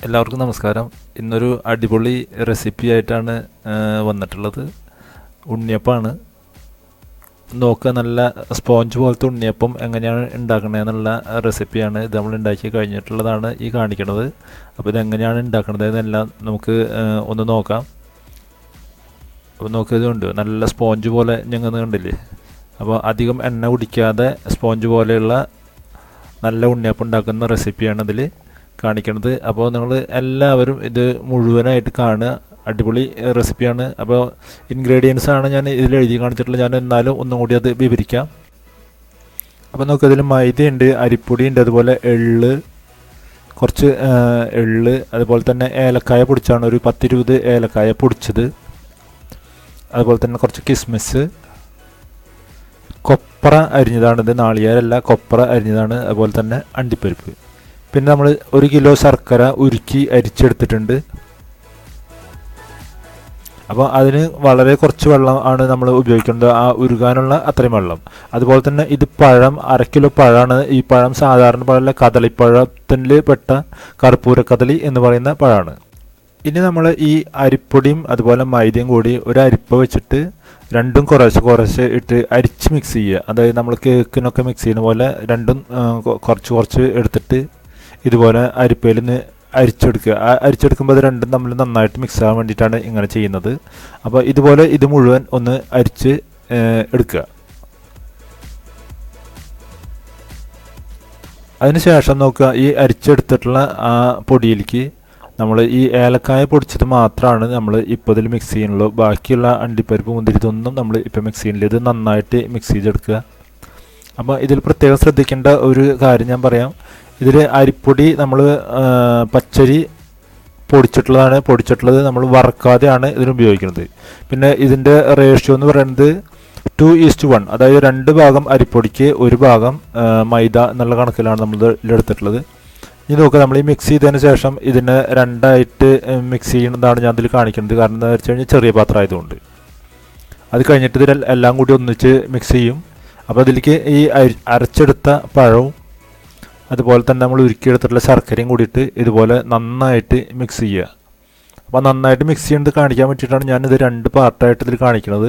എല്ലാവർക്കും നമസ്കാരം. ഇന്നൊരു അടിപൊളി റെസിപ്പി ആയിട്ടാണ് വന്നിട്ടുള്ളത്. ഉണ്ണിയപ്പമാണ്. നോക്കുക, നല്ല സ്പോഞ്ച് പോലത്തെ ഉണ്ണിയപ്പം എങ്ങനെയാണ് ഉണ്ടാക്കണതെന്നുള്ള റെസിപ്പിയാണ്. ഇത് നമ്മൾ ഉണ്ടാക്കി കഴിഞ്ഞിട്ടുള്ളതാണ് ഈ കാണിക്കുന്നത്. അപ്പോൾ ഇതെങ്ങനെയാണ് ഉണ്ടാക്കണത് എന്നെല്ലാം നമുക്ക് ഒന്ന് നോക്കാം. അപ്പോൾ നോക്കിയതുകൊണ്ട് നല്ല സ്പോഞ്ച് പോലെ ഞങ്ങൾ കണ്ടില്ലേ. അപ്പോൾ അധികം എണ്ണ കുടിക്കാതെ സ്പോഞ്ച് പോലെയുള്ള നല്ല ഉണ്ണിയപ്പം ഉണ്ടാക്കുന്ന റെസിപ്പിയാണ് ഇതിൽ കാണിക്കുന്നത്. അപ്പോൾ നിങ്ങൾ എല്ലാവരും ഇത് മുഴുവനായിട്ട് കാണുക. അടിപൊളി റെസിപ്പിയാണ്. അപ്പോൾ ഇൻഗ്രീഡിയൻസ് ആണ് ഞാൻ ഇതിൽ എഴുതി കാണിച്ചിട്ടുള്ളത്. ഞാൻ എന്നാലും ഒന്നും കൂടി അത് വിവരിക്കാം. അപ്പോൾ നമുക്ക് ഇതിൽ മൈദയുണ്ട്, അരിപ്പൊടിയുണ്ട്, അതുപോലെ കുറച്ച് എള്ള്, അതുപോലെ തന്നെ ഏലക്കായ പൊടിച്ചാണ്, ഒരു 10-20 ഏലക്കായ പൊടിച്ചത്, അതുപോലെ തന്നെ കുറച്ച് കിസ്മിസ്, കൊപ്ര അരിഞ്ഞതാണിത്, നാളികേരല്ല കൊപ്ര അരിഞ്ഞതാണ്, അതുപോലെ തന്നെ അണ്ടിപ്പരിപ്പ്. പിന്നെ നമ്മൾ 1 കിലോ ശർക്കര ഉരുക്കി അരിച്ചെടുത്തിട്ടുണ്ട്. അപ്പോൾ അതിന് വളരെ കുറച്ച് വെള്ളം ആണ് നമ്മൾ ഉപയോഗിക്കുന്നത്, ആ ഉരുകാനുള്ള അത്രയും വെള്ളം. അതുപോലെ തന്നെ ഇത് പഴം 1/2 കിലോ പഴമാണ്. ഈ പഴം സാധാരണ പഴമല്ല, കദളിപ്പഴത്തിൽ പെട്ട കർപ്പൂര കദളി എന്ന് പറയുന്ന പഴമാണ്. ഇനി നമ്മൾ ഈ അരിപ്പൊടിയും അതുപോലെ മൈദയും കൂടി ഒരു അരിപ്പ വെച്ചിട്ട് രണ്ടും കുറേശ്ശെ ഇട്ട് അരിച്ച് മിക്സ് ചെയ്യുക. അതായത് നമ്മൾ കേക്കിനൊക്കെ മിക്സ് ചെയ്യുന്ന പോലെ രണ്ടും കുറച്ച് എടുത്തിട്ട് ഇതുപോലെ അരിപ്പയിൽ നിന്ന് അരിച്ചെടുക്കുക. അരിച്ചെടുക്കുമ്പോൾ അത് രണ്ടും നമ്മൾ നന്നായിട്ട് മിക്സ് ആകാൻ വേണ്ടിയിട്ടാണ് ഇങ്ങനെ ചെയ്യുന്നത്. അപ്പോൾ ഇതുപോലെ ഇത് മുഴുവൻ ഒന്ന് അരിച്ച് എടുക്കുക. അതിന് ശേഷം നോക്കുക, ഈ അരിച്ചെടുത്തിട്ടുള്ള ആ പൊടിയിലേക്ക് നമ്മൾ ഈ ഏലക്കായ പൊടിച്ചത് മാത്രമാണ് നമ്മൾ ഇപ്പോൾ ഇതിൽ മിക്സ് ചെയ്യുന്നുള്ളൂ. ബാക്കിയുള്ള അണ്ടിപ്പരിപ്പ് മുന്തിരി ഇതൊന്നും നമ്മൾ ഇപ്പോൾ മിക്സ് ചെയ്യുന്നില്ല. ഇത് നന്നായിട്ട് മിക്സ് ചെയ്തെടുക്കുക. അപ്പോൾ ഇതിൽ പ്രത്യേകം ശ്രദ്ധിക്കേണ്ട ഒരു കാര്യം ഞാൻ പറയാം. ഇതിൽ അരിപ്പൊടി നമ്മൾ പച്ചരി പൊടിച്ചിട്ടുള്ളത് നമ്മൾ വറക്കാതെയാണ് ഇതിന് ഉപയോഗിക്കുന്നത്. പിന്നെ ഇതിൻ്റെ റേഷ്യോ എന്ന് പറയുന്നത് 2:1, അതായത് 2 ഭാഗം അരിപ്പൊടിക്ക് 1 ഭാഗം മൈദ എന്നുള്ള കണക്കിലാണ് നമ്മൾ ഇതിലെടുത്തിട്ടുള്ളത്. ഇനി നോക്കുക, നമ്മൾ ഈ മിക്സ് ചെയ്തതിന് ശേഷം ഇതിനെ 2ആയിട്ട് മിക്സ് ചെയ്യുന്നതാണ് ഞാൻ ഇതിൽ കാണിക്കുന്നത്. കാരണം എന്താണെന്ന് വെച്ച് കഴിഞ്ഞാൽ ചെറിയ പാത്രം ആയതുകൊണ്ട്. അത് കഴിഞ്ഞിട്ട് ഇതിൽ എല്ലാം കൂടി ഒന്നിച്ച് മിക്സ് ചെയ്യും. അപ്പോൾ അതിലേക്ക് ഈ അരച്ചെടുത്ത പഴവും അതുപോലെ തന്നെ നമ്മൾ ഉരുക്കിയെടുത്തിട്ടുള്ള ശർക്കരയും കൂടിയിട്ട് ഇതുപോലെ നന്നായിട്ട് മിക്സ് ചെയ്യുക. അപ്പോൾ നന്നായിട്ട് മിക്സ് ചെയ്യുന്നത് കാണിക്കാൻ വേണ്ടിയിട്ടാണ് ഞാനിത് 2 പാർട്ടായിട്ട് ഇതിൽ കാണിക്കുന്നത്.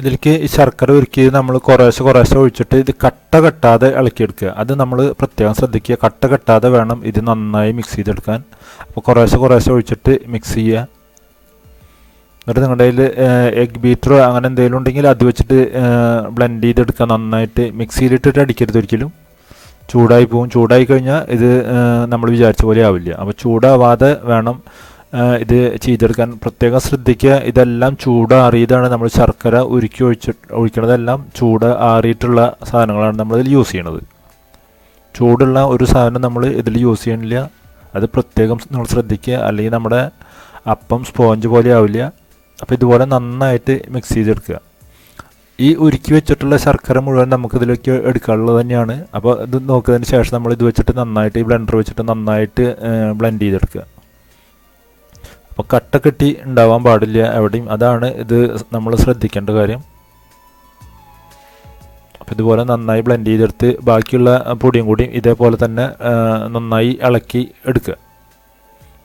ഇതിലേക്ക് ഈ ശർക്കര ഉരുക്കി നമ്മൾ കുറേശ്ശെ ഒഴിച്ചിട്ട് ഇത് കട്ടാതെ ഇളക്കിയെടുക്കുക. അത് നമ്മൾ പ്രത്യേകം ശ്രദ്ധിക്കുക. കട്ടാതെ വേണം ഇത് നന്നായി മിക്സ് ചെയ്തെടുക്കാൻ. അപ്പോൾ കുറേശ്ശെ ഒഴിച്ചിട്ട് മിക്സ് ചെയ്യുക. എന്നിട്ട് നിങ്ങളുടെ കയ്യിൽ എഗ് ബീറ്ററോ അങ്ങനെ എന്തെങ്കിലും ഉണ്ടെങ്കിൽ അത് വെച്ചിട്ട് ബ്ലെൻഡ് ചെയ്തെടുക്കുക. നന്നായിട്ട് മിക്സിയിലിട്ടിട്ട് അടിക്കരുത് ഒരിക്കലും. ചൂടായി പോവും. ചൂടായി കഴിഞ്ഞാൽ ഇത് നമ്മൾ വിചാരിച്ച പോലെ ആവില്ല. അപ്പോൾ ചൂടാവാതെ വേണം ഇത് ചെയ്തെടുക്കാൻ. പ്രത്യേകം ശ്രദ്ധിക്കുക. ഇതെല്ലാം ചൂടാറിയതാണ്. നമ്മൾ ശർക്കര ഉരുക്കി ഒഴിക്കണതെല്ലാം ആറിയിട്ടുള്ള സാധനങ്ങളാണ് നമ്മൾ ഇതിൽ യൂസ് ചെയ്യണത്. ചൂടുള്ള ഒരു സാധനം നമ്മൾ ഇതിൽ യൂസ് ചെയ്യണില്ല. അത് പ്രത്യേകം നിങ്ങൾ ശ്രദ്ധിക്കുക. അല്ലെങ്കിൽ നമ്മുടെ അപ്പം സ്പോഞ്ച് പോലെ ആവില്ല. അപ്പോൾ ഇതുപോലെ നന്നായിട്ട് മിക്സ് ചെയ്തെടുക്കുക. ഈ ഉരുക്കി വെച്ചിട്ടുള്ള ശർക്കര മുഴുവൻ നമുക്കിതിലേക്ക് എടുക്കാനുള്ളത് തന്നെയാണ്. അപ്പോൾ ഇത് നോക്കിയതിന് ശേഷം നമ്മൾ ഇത് വെച്ചിട്ട് നന്നായിട്ട് ഈ ബ്ലെൻഡർ വെച്ചിട്ട് നന്നായിട്ട് ബ്ലെൻഡ് ചെയ്തെടുക്കുക. അപ്പോൾ കെട്ടി ഉണ്ടാവാൻ പാടില്ല എവിടെയും. അതാണ് ഇത് നമ്മൾ ശ്രദ്ധിക്കേണ്ട കാര്യം. അപ്പോൾ ഇതുപോലെ നന്നായി ബ്ലെൻഡ് ചെയ്തെടുത്ത് ബാക്കിയുള്ള പൊടിയും കൂടി ഇതേപോലെ തന്നെ നന്നായി ഇളക്കി എടുക്കുക,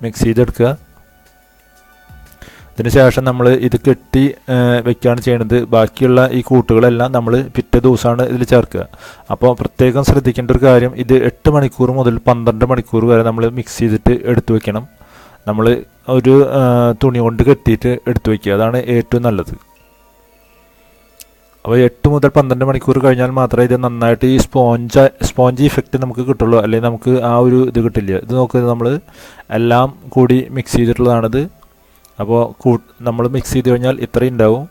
മിക്സ് ചെയ്തെടുക്കുക. ഇതിന് ശേഷം നമ്മൾ ഇത് കെട്ടി വെക്കുകയാണ് ചെയ്യുന്നത്. ബാക്കിയുള്ള ഈ കൂട്ടുകളെല്ലാം നമ്മൾ പിറ്റേ ദിവസമാണ് ഇതിൽ ചേർക്കുക. അപ്പോൾ പ്രത്യേകം ശ്രദ്ധിക്കേണ്ട ഒരു കാര്യം, ഇത് 8 മണിക്കൂർ മുതൽ 12 മണിക്കൂർ വരെ നമ്മൾ മിക്സ് ചെയ്തിട്ട് എടുത്തു വെക്കണം. നമ്മൾ ഒരു തുണി കൊണ്ട് കെട്ടിയിട്ട് എടുത്തു വയ്ക്കുക. അതാണ് ഏറ്റവും നല്ലത്. അപ്പോൾ 8 മുതൽ 12 മണിക്കൂർ കഴിഞ്ഞാൽ മാത്രമേ ഇത് നന്നായിട്ട് ഈ സ്പോഞ്ച് ഇഫക്റ്റ് നമുക്ക് കിട്ടുള്ളൂ. അല്ലെങ്കിൽ നമുക്ക് ആ ഒരു ഇത് കിട്ടില്ല. ഇത് നോക്കുക, നമ്മൾ എല്ലാം കൂടി മിക്സ് ചെയ്തിട്ടുള്ളതാണിത്. അപ്പോൾ നമ്മൾ മിക്സ് ചെയ്ത് കഴിഞ്ഞാൽ ഇത്രയും ഉണ്ടാവും.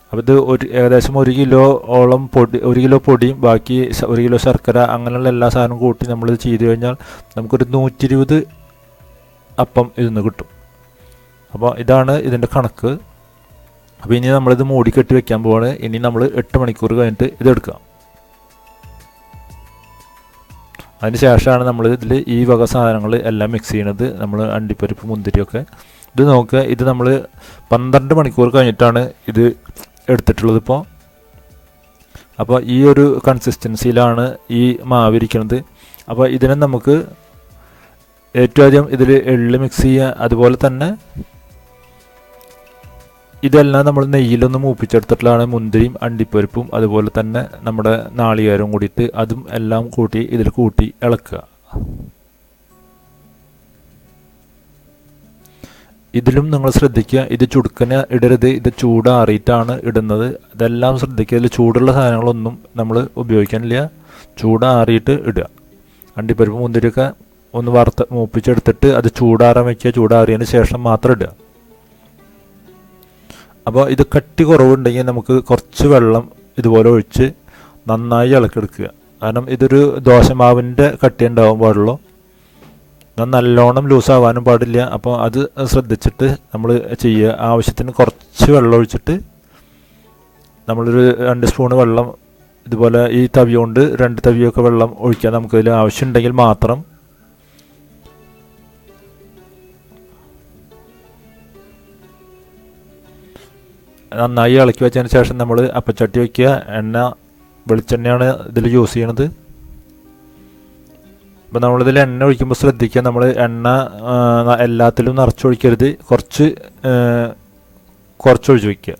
അപ്പോൾ ഇത് ഏകദേശം 1 കിലോയോളം പൊടി, 1 കിലോ പൊടിയും ബാക്കി 1 കിലോ ശർക്കര അങ്ങനെയുള്ള എല്ലാ സാധനവും കൂട്ടി നമ്മളിത് ചെയ്ത് കഴിഞ്ഞാൽ നമുക്കൊരു 120 അപ്പം ഇതിന്ന് കിട്ടും. അപ്പോൾ ഇതാണ് ഇതിൻ്റെ കണക്ക്. അപ്പോൾ ഇനി നമ്മളിത് മൂടി കെട്ടി വെക്കാൻ പോവാണ്. ഇനി നമ്മൾ 8 മണിക്കൂർ കഴിഞ്ഞിട്ട് ഇതെടുക്കാം. അതിന് ശേഷമാണ് നമ്മൾ ഇതിൽ ഈ വക സാധനങ്ങൾ എല്ലാം മിക്സ് ചെയ്യണത്. നമ്മൾ അണ്ടിപ്പരിപ്പ് മുന്തിരിയൊക്കെ ഇത് നോക്കുക. ഇത് നമ്മൾ 12 മണിക്കൂർ കഴിഞ്ഞിട്ടാണ് ഇത് എടുത്തിട്ടുള്ളത്. ഇപ്പോൾ അപ്പോൾ ഈ ഒരു കൺസിസ്റ്റൻസിയിലാണ് ഈ മാവ് ഇരിക്കുന്നത്. അപ്പോൾ ഇതിനെ നമുക്ക് ഏറ്റവും ആദ്യം ഇതിൽ എള്ള് മിക്സ് ചെയ്യുക. അതുപോലെ തന്നെ ഇതെല്ലാം നമ്മൾ നെയ്യിലൊന്ന് മൂപ്പിച്ചെടുത്തിട്ടുള്ളതാണ്. മുന്തിരിയും അണ്ടിപ്പരിപ്പും അതുപോലെ തന്നെ നമ്മുടെ നാളികേരവും കൂടിയിട്ട് അതും എല്ലാം കൂട്ടി ഇതിൽ കൂട്ടി ഇളക്കുക. ഇതിലും നിങ്ങൾ ശ്രദ്ധിക്കുക, ഇത് ചുടുക്കനെ ഇടരുത്, ഇത് ചൂടാറിയിട്ടാണ് ഇടുന്നത്. ഇതെല്ലാം ശ്രദ്ധിക്കുക. ഇതിൽ ചൂടുള്ള സാധനങ്ങളൊന്നും നമ്മൾ ഉപയോഗിക്കാനില്ല, ചൂടാറിയിട്ട് ഇടുക. അണ്ടിപ്പരിപ്പ് മുന്തിരിയൊക്കെ ഒന്ന് മൂപ്പിച്ചെടുത്തിട്ട് അത് ചൂടാറാൻ വയ്ക്കുക. ചൂടാറിയതിന് ശേഷം മാത്രം ഇടുക. അപ്പോൾ ഇത് കട്ടി കുറവുണ്ടെങ്കിൽ നമുക്ക് കുറച്ച് വെള്ളം ഇതുപോലെ ഒഴിച്ച് നന്നായി ഇളക്കിയെടുക്കുക. കാരണം ഇതൊരു ദോശമാവിൻ്റെ കട്ടി ഉണ്ടാവാൻ പാടുള്ളൂ, നല്ലോണം ലൂസാവാനും പാടില്ല. അപ്പോൾ അത് ശ്രദ്ധിച്ചിട്ട് നമ്മൾ ചെയ്യുക. ആവശ്യത്തിന് കുറച്ച് വെള്ളം ഒഴിച്ചിട്ട് നമ്മളൊരു 2 സ്പൂണ് വെള്ളം ഇതുപോലെ ഈ തവി കൊണ്ട് 2 തവിയൊക്കെ വെള്ളം ഒഴിക്കുക. നമുക്കതിൽ ആവശ്യമുണ്ടെങ്കിൽ മാത്രം. നന്നായി ഇളക്കി വെച്ചതിന് ശേഷം നമ്മൾ അപ്പച്ചട്ടി വയ്ക്കുക. വെളിച്ചെണ്ണയാണ് ഇതിൽ യൂസ് ചെയ്യണത്. അപ്പോൾ നമ്മളിതിൽ എണ്ണ ഒഴിക്കുമ്പോൾ ശ്രദ്ധിക്കുക, നമ്മൾ എണ്ണ എല്ലാത്തിലും നിറച്ചൊഴിക്കരുത്, കുറച്ചൊഴിച്ച് വയ്ക്കുക.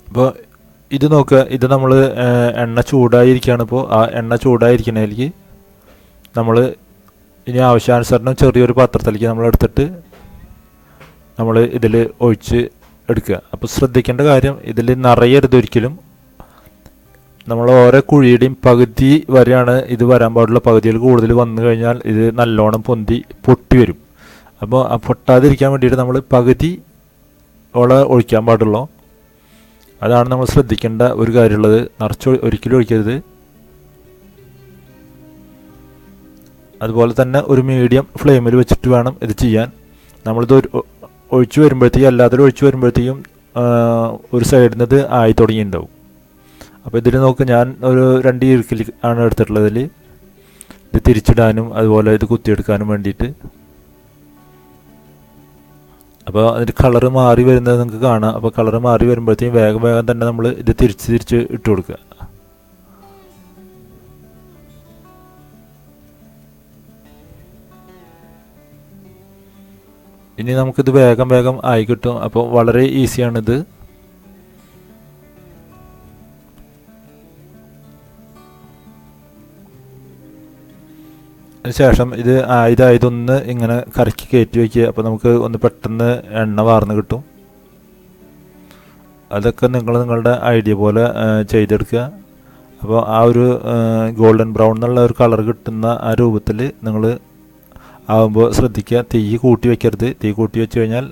അപ്പോൾ ഇത് നോക്കുക, ഇത് നമ്മൾ എണ്ണ ചൂടായിരിക്കുകയാണ്. ഇപ്പോൾ ആ എണ്ണ ചൂടായിരിക്കണേലേക്ക് നമ്മൾ ഇനി ആവശ്യാനുസരണം ചെറിയൊരു പാത്രത്തിലേക്ക് നമ്മൾ എടുത്തിട്ട് നമ്മൾ ഇതിൽ ഒഴിച്ച് എടുക്കുക. അപ്പോൾ ശ്രദ്ധിക്കേണ്ട കാര്യം, ഇതിൽ നിറയരുത് ഒരിക്കലും. നമ്മൾ ഓരോ കുഴിയുടെയും പകുതി വരെയാണ് ഇത് വരാൻ പാടുള്ള. പകുതിയിൽ കൂടുതൽ വന്നു കഴിഞ്ഞാൽ ഇത് നല്ലോണം പൊട്ടി വരും. അപ്പോൾ ആ പൊട്ടാതിരിക്കാൻ വേണ്ടിയിട്ട് നമ്മൾ പകുതി ഒഴിക്കാൻ പാടുള്ളൂ. അതാണ് നമ്മൾ ശ്രദ്ധിക്കേണ്ട ഒരു കാര്യമുള്ളത്. ഒരിക്കലും ഒഴിക്കരുത്. അതുപോലെ തന്നെ ഒരു മീഡിയം ഫ്ലെയിമിൽ വെച്ചിട്ട് വേണം ഇത് ചെയ്യാൻ. നമ്മളിത് ഒഴിച്ചു വരുമ്പോഴത്തേക്കും, എല്ലാത്തിലും ഒഴിച്ചു വരുമ്പോഴത്തേക്കും ഒരു സൈഡിൽ നിന്ന് ഇത് ആയി തുടങ്ങിയിട്ടുണ്ടാവും. അപ്പോൾ ഇതിൽ നോക്ക്, ഞാൻ ഒരു 2 ഈർക്കിൽ ആണ് എടുത്തിട്ടുള്ളതിൽ. ഇത് തിരിച്ചിടാനും അതുപോലെ ഇത് കുത്തിയെടുക്കാനും വേണ്ടിയിട്ട്. അപ്പോൾ അതിൻ്റെ കളറ് മാറി വരുന്നത് നിങ്ങൾക്ക് കാണാം. അപ്പോൾ കളറ് മാറി വരുമ്പോഴത്തേക്കും വേഗം തന്നെ നമ്മൾ ഇത് തിരിച്ച് ഇട്ട് കൊടുക്കുക. ഇനി നമുക്കിത് വേഗം ആയി കിട്ടും. അപ്പോൾ വളരെ ഈസിയാണിത്. അതിനുശേഷം ഇത് ഇതൊന്ന് ഇങ്ങനെ കറക്കി കയറ്റി വയ്ക്കുക. അപ്പോൾ നമുക്ക് ഒന്ന് പെട്ടെന്ന് എണ്ണ വാർന്ന് കിട്ടും. അതൊക്കെ നിങ്ങളുടെ ഐഡിയ പോലെ ചെയ്തെടുക്കുക. അപ്പോൾ ആ ഒരു ഗോൾഡൻ ബ്രൗൺ എന്നുള്ള ഒരു കളർ കിട്ടുന്ന ആ രൂപത്തിൽ നിങ്ങൾ ആകുമ്പോൾ ശ്രദ്ധിക്കുക, തീ കൂട്ടി വയ്ക്കരുത്. തീ കൂട്ടി വെച്ച് കഴിഞ്ഞാൽ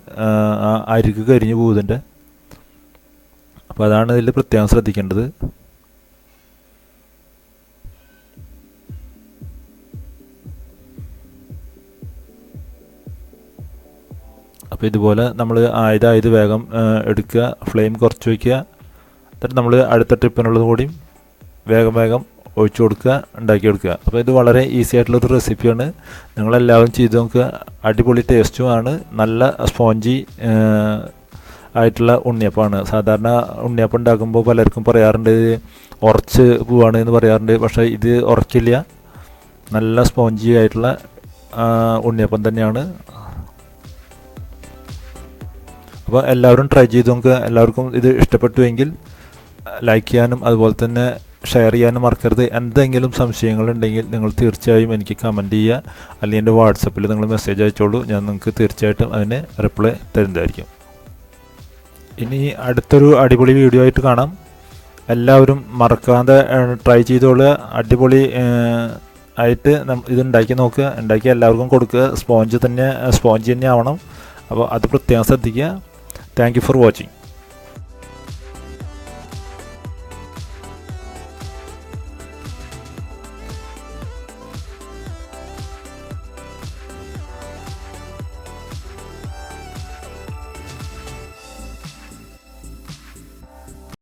ആ അരിക്ക് കരിഞ്ഞു പോകുന്നുണ്ട്. അപ്പോൾ അതാണ് ഇതിൽ പ്രത്യേകം ശ്രദ്ധിക്കേണ്ടത്. അപ്പോൾ ഇതുപോലെ നമ്മൾ ആയത് വേഗം എടുക്കുക, ഫ്ലെയിം കുറച്ച് വയ്ക്കുക. എന്നിട്ട് നമ്മൾ അടുത്ത ട്രിപ്പിനുള്ളത് കൂടി വേഗം ഒഴിച്ചു കൊടുക്കുക, ഉണ്ടാക്കിയെടുക്കുക. അപ്പോൾ ഇത് വളരെ ഈസി ആയിട്ടുള്ളൊരു റെസിപ്പിയാണ്. നിങ്ങളെല്ലാവരും ചെയ്ത് നോക്കുക. അടിപൊളി ടേസ്റ്റുമാണ്. നല്ല സ്പോഞ്ചി ആയിട്ടുള്ള ഉണ്ണിയപ്പമാണ്. സാധാരണ ഉണ്ണിയപ്പം ഉണ്ടാക്കുമ്പോൾ പലർക്കും പറയാറുണ്ട് ഉറച്ച് പോവാണ് എന്ന് പറയാറുണ്ട്. പക്ഷേ ഇത് ഉറക്കില്ല, നല്ല സ്പോഞ്ചി ആയിട്ടുള്ള ഉണ്ണിയപ്പം തന്നെയാണ്. അപ്പോൾ എല്ലാവരും ട്രൈ ചെയ്ത് നോക്കുക. എല്ലാവർക്കും ഇത് ഇഷ്ടപ്പെട്ടുവെങ്കിൽ ലൈക്ക് ചെയ്യാനും അതുപോലെ തന്നെ ഷെയർ ചെയ്യാനും മറക്കരുത്. എന്തെങ്കിലും സംശയങ്ങളുണ്ടെങ്കിൽ നിങ്ങൾ തീർച്ചയായും എനിക്ക് കമൻറ്റ് ചെയ്യുക, അല്ലെങ്കിൽ എൻ്റെ വാട്സപ്പിൽ നിങ്ങൾ മെസ്സേജ് അയച്ചോളൂ. ഞാൻ നിങ്ങൾക്ക് തീർച്ചയായിട്ടും അതിന് റിപ്ലൈ തരുന്നതായിരിക്കും. ഇനി അടുത്തൊരു അടിപൊളി വീഡിയോ ആയിട്ട് കാണാം. എല്ലാവരും മറക്കാതെ ട്രൈ ചെയ്തോളുക. അടിപൊളി ആയിട്ട് ഇത് ഉണ്ടാക്കി നോക്കുക, ഉണ്ടാക്കി എല്ലാവർക്കും കൊടുക്കുക. സ്പോഞ്ച് തന്നെ ആവണം. അപ്പോൾ അത് പ്രത്യേകം ശ്രദ്ധിക്കുക. Thank you for watching.